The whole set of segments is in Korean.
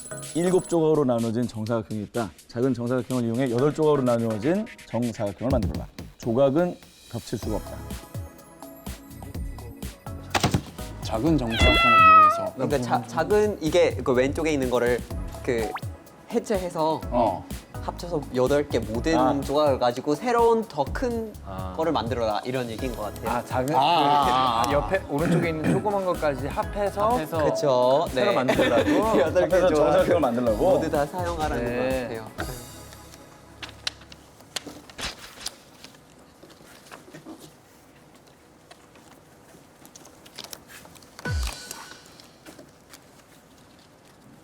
7조각으로 나눠진 정사각형이 있다. 작은 정사각형을 이용해 8조각으로 나누어진 정사각형을 만들어라. 조각은 겹칠 수가 없다. 작은 정사각형을 이용해서. 그러니까 작은 이게 그 왼쪽에 있는 거를 그 해체해서 합쳐서 8개 모든 조각을 가지고 새로운 더 큰 거를 만들어라 이런 얘기인 것 같아요. 아 작은 옆에 오른쪽에 있는 조그만 것까지 합해서 그렇죠. 새로 만들라고. 8개 그래서 조각 정사각형을 만들려고. 모두 다 사용하라는 네. 것 같아요.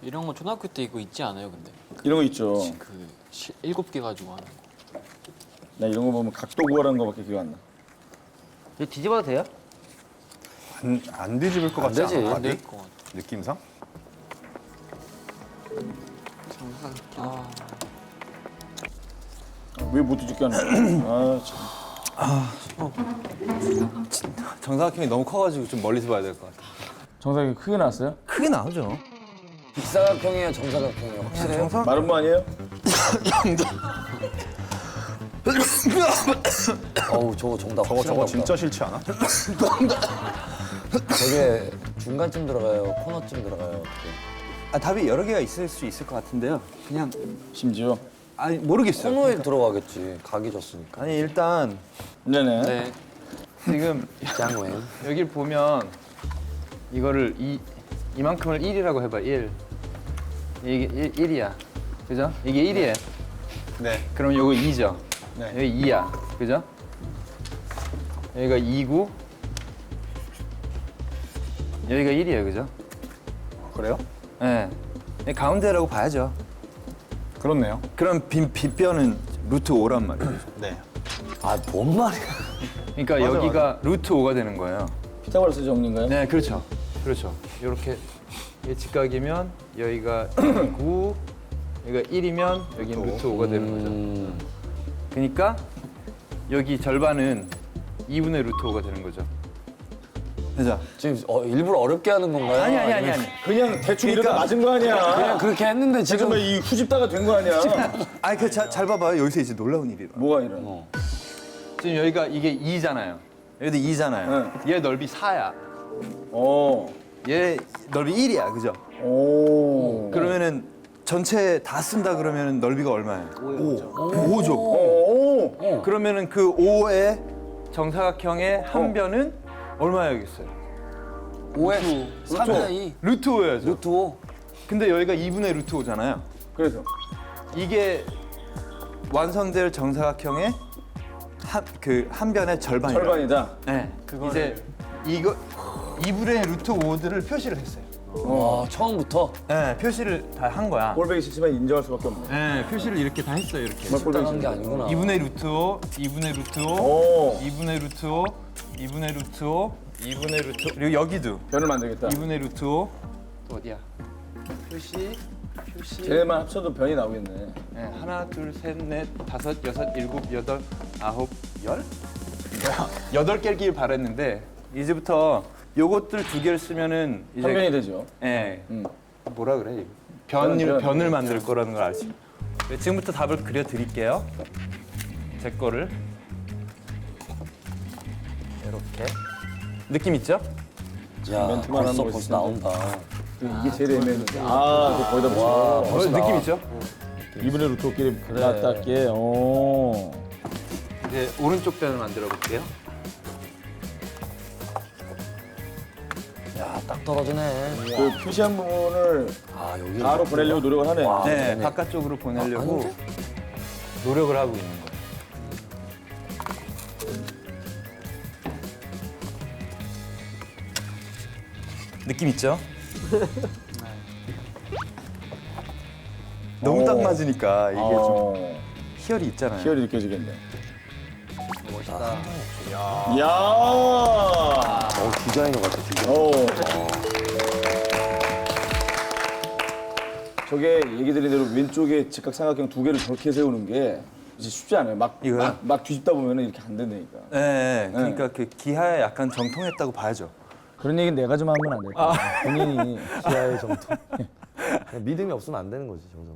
이런 거 초등학교 때 이거 있지 않아요, 근데? 이런 거 있죠. 그 7개 가지고 하는 거. 나 이런 거 보면 각도 구하라는 거밖에 기억 안 나. 이거 뒤집어도 돼요? 안 뒤집을 것 같지 되지. 않아? 안 될 것 같아. 느낌상? 왜 못 뒤집게 하는 거야? 아, 참. 정사각형이 너무 커가지고 좀 멀리서 봐야 될 것 같아. 정사각형이 크게 나왔어요? 크게 나오죠. 직사각형이에요, 정사각형이에요. 확실해요? 마른 거 아니에요? 어우, 저거 정답. 저거 확실한 진짜 싫지 않아? 되게 중간쯤 들어가요, 코너쯤 들어가요. 아, 답이 여러 개가 있을 수 있을 것 같은데요. 그냥 심지어. 아니 모르겠어요. 코너에 들어가겠지, 각이 졌으니까. 아니 일단 네네. 네. 지금 짱웬. 여길 보면 이거를 이만큼을 1이라고 해봐. 1. 이게 1이야. 그죠? 이게 1이에요. 네. 그럼 요거 2죠. 네. 여기 2야. 그죠? 여기가 2고 여기가 1이에요. 그죠? 그래요? 네. 가운데라고 봐야죠. 그렇네요. 그럼 빗변은 루트 5란 말이에요. 네. 아, 뭔 말이야. 그러니까 여기가 루트 5가 되는 거예요. 피타고라스 정리인가요? 네, 그렇죠. 그렇죠. 이렇게 직각이면 여기가 9, 여기가 1이면 여기는 루트 5가 되는 거죠. 그러니까 여기 절반은 2분의 루트 5가 되는 거죠. 그죠? 지금 일부러 어렵게 하는 건가요? 아니. 그냥 대충 이러다 맞은 거 아니야. 그냥 그렇게 했는데 지금. 지금 이 후집다가 된 거 아니야. 아니 잘 봐봐요. 여기서 이제 놀라운 일이 일어나. 뭐가 이런? 지금 여기가 이게 2잖아요. 여기도 2잖아요. 얘 넓이 4야. 오. 얘 넓이 1이야. 그죠? 오. 그러면은 전체 다 쓴다 그러면 넓이가 얼마예요? 5죠. 오. 그러면은 그 5의 정사각형의 한 변은 얼마야겠어요? 5에 3에 2. 루트 5야죠. 루트 5. 근데 여기가 2분의 루트 5잖아요. 그래서 이게 완성될 정사각형의 한 변의 절반이에요. 절반이다. 네. 이제 이거 2분의 루트 5들을 표시를 했어요. 와, 처음부터. 네, 표시를 다 한 거야. 꼴보기 싫지만 인정할 수밖에 없네. 네, 표시를 이렇게 다 했어요. 이렇게. 정말 꼴보기 따라한 게 싫네. 아니구나. 2분의 루트 5, 2분의 루트 5, 오. 2분의 루트 5, 2분의 루트 5, 2분의 루트 5. 그리고 여기도 변을 만들겠다. 2분의 루트 5. 또 어디야? 표시. 쟤네만 합쳐도 변이 나오겠네. 네, 하나, 둘, 셋, 넷, 다섯, 여섯, 일곱, 여덟, 아홉, 열? 8개를 바랬는데 이제부터 요것들 2개를 쓰면은 이제 한 변이 되죠. 예. 음. 뭐라 그래? 이거? 변. 변을 만들 거라는 걸 알지. 네, 지금부터 답을 그려 드릴게요. 제 거를 이렇게 느낌 있죠? 야, 멘트만 하는 벌써 거 벌써 있으면 나온다. 이게 제일 애매했는데. 아, 거기다 붙여. 느낌 있죠? 이분의 루트끼리 맞닿게. 오. 이제 오른쪽 변을 만들어 볼게요. 야, 딱 떨어지네. 그 표시한 부분을 아, 여기. 바로 보내려고 노력을 하네. 와. 네, 네네. 바깥쪽으로 보내려고 아닌데? 노력을 하고 있는 거예요. 느낌 있죠? 너무 딱 맞으니까 이게 좀 희열이 있잖아요. 희열이 느껴지겠네. 멋있다. 이야. 디자이너 같아, 디자이너. 오. 저게 얘기 드린 대로 왼쪽에 직각삼각형 2개를 저렇게 세우는 게 이제 쉽지 않아요. 이거요? 막 뒤집다 보면 이렇게 안 된다니까. 네, 그러니까 그 기하에 약간 정통했다고 봐야죠. 그런 얘기는 내가 좀 하면 안 될까? 본인이 기아의 정통. 믿음이 없으면 안 되는 거지 정성.